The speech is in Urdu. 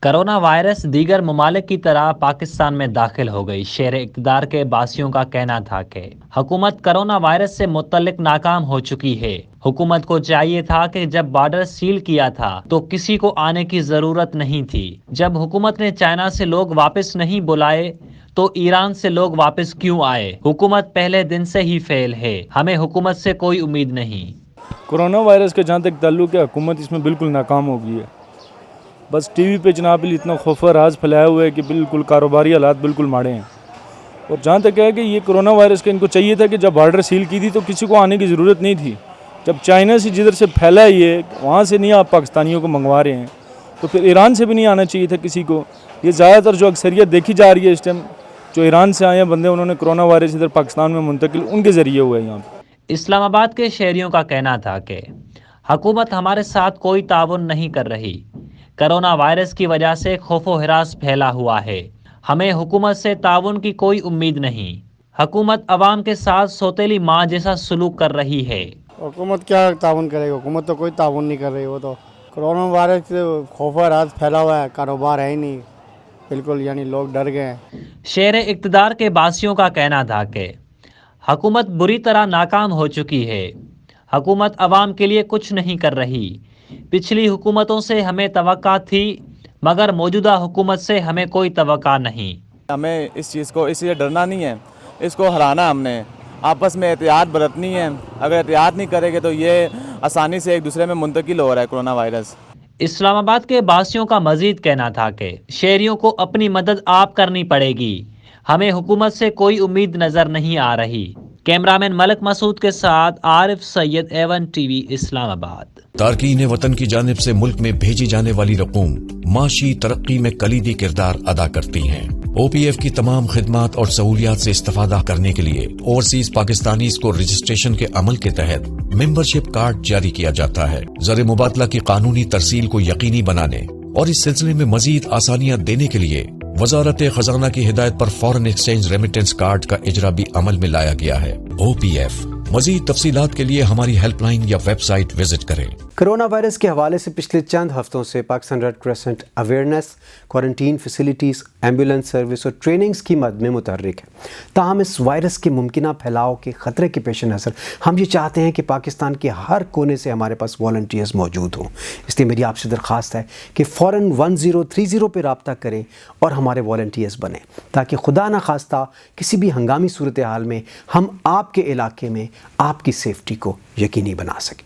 کرونا وائرس دیگر ممالک کی طرح پاکستان میں داخل ہو گئی۔ شہر اقتدار کے باسیوں کا کہنا تھا کہ حکومت کرونا وائرس سے متعلق ناکام ہو چکی ہے۔ حکومت کو چاہیے تھا کہ جب بارڈر سیل کیا تھا تو کسی کو آنے کی ضرورت نہیں تھی۔ جب حکومت نے چائنا سے لوگ واپس نہیں بلائے تو ایران سے لوگ واپس کیوں آئے؟ حکومت پہلے دن سے ہی فیل ہے۔ ہمیں حکومت سے کوئی امید نہیں۔ کورونا وائرس کا جہاں تک تعلق ہے، حکومت اس میں بالکل ناکام ہو گئی ہے۔ بس ٹی وی پہ جناب اتنا خوف و راز پھیلایا ہوا ہے کہ بالکل کاروباری حالات بالکل ماڑے ہیں۔ اور جہاں تک ہے کہ یہ کورونا وائرس کا ان کو چاہیے تھا کہ جب بارڈر سیل کی تھی تو کسی کو آنے کی ضرورت نہیں تھی۔ جب چائنا سے جدھر سے پھیلا ہے یہ، وہاں سے نہیں آپ پاکستانیوں کو منگوا رہے ہیں تو پھر ایران سے بھی نہیں آنا چاہیے تھا کسی کو۔ یہ زیادہ تر جو اکثریت دیکھی جا رہی ہے اس ٹائم، جو ایران سے آئے ہیں بندے، انہوں نے کورونا وائرس ادھر پاکستان میں منتقل ان کے ذریعے ہوا ہے یہاں پہ۔ اسلام آباد کے شہریوں کا کہنا تھا کہ حکومت ہمارے ساتھ کوئی تعاون نہیں کر رہی۔ کرونا وائرس کی وجہ سے خوف و ہراس پھیلا ہوا ہے۔ ہمیں حکومت سے تعاون کی کوئی امید نہیں۔ حکومت عوام کے ساتھ سوتیلی ماں جیسا سلوک کر رہی ہے۔ حکومت کیا تعاون کرے گی؟ حکومت تو کوئی تعاون نہیں کر رہی۔ وہ تو کرونا وائرس سے خوف و راز پھیلا ہوا ہے، کاروبار ہے ہی نہیں بالکل، یعنی لوگ ڈر گئے ہیں۔ شہر اقتدار کے باسیوں کا کہنا تھا کہ حکومت بری طرح ناکام ہو چکی ہے۔ حکومت عوام کے لیے کچھ نہیں کر رہی۔ پچھلی حکومتوں سے ہمیں توقع تھی مگر موجودہ حکومت سے ہمیں کوئی توقع نہیں۔ ہمیں اس چیز سے ڈرنا نہیں ہے، اس کو ہرانا ہم نے، آپس میں احتیاط برتنی ہے۔ اگر احتیاط نہیں کرے گے تو یہ آسانی سے ایک دوسرے میں منتقل ہو رہا ہے کورونا وائرس۔ اسلام آباد کے باسیوں کا مزید کہنا تھا کہ شہریوں کو اپنی مدد آپ کرنی پڑے گی۔ ہمیں حکومت سے کوئی امید نظر نہیں آ رہی۔ کیمرامین ملک مسعود کے ساتھ عارف سید، A1 ٹی وی، اسلام آباد۔ تارکین وطن کی جانب سے ملک میں بھیجی جانے والی رقوم معاشی ترقی میں کلیدی کردار ادا کرتی ہیں۔ او پی ایف کی تمام خدمات اور سہولیات سے استفادہ کرنے کے لیے اوورسیز پاکستانیز کو رجسٹریشن کے عمل کے تحت ممبرشپ کارڈ جاری کیا جاتا ہے۔ زر مبادلہ کی قانونی ترسیل کو یقینی بنانے اور اس سلسلے میں مزید آسانیاں دینے کے لیے وزارت خزانہ کی ہدایت پر فورن ایکسچینج ریمیٹنس کارڈ کا اجرا بھی عمل میں لایا گیا ہے۔ O P F. مزید تفصیلات کے لیے ہماری ہیلپ لائن یا ویب سائٹ وزٹ کریں۔ کرونا وائرس کے حوالے سے پچھلے چند ہفتوں سے Pakistan red crescent awareness, quarantine facilities, ambulance service اور ٹریننگز کی مد میں متحرک ہے۔ تاہم اس وائرس کے ممکنہ پھیلاؤ کے خطرے کے پیش نظر ہم یہ چاہتے ہیں کہ پاکستان کے ہر کونے سے ہمارے پاس والنٹیئرز موجود ہوں۔ اس لیے میری آپ سے درخواست ہے کہ فوراً 1030 پہ رابطہ کریں اور ہمارے والنٹیئرز بنیں، تاکہ خدا نخواستہ کسی بھی ہنگامی صورتحال میں ہم آپ کے علاقے میں آپ کی سیفٹی کو یقینی بنا سکیں۔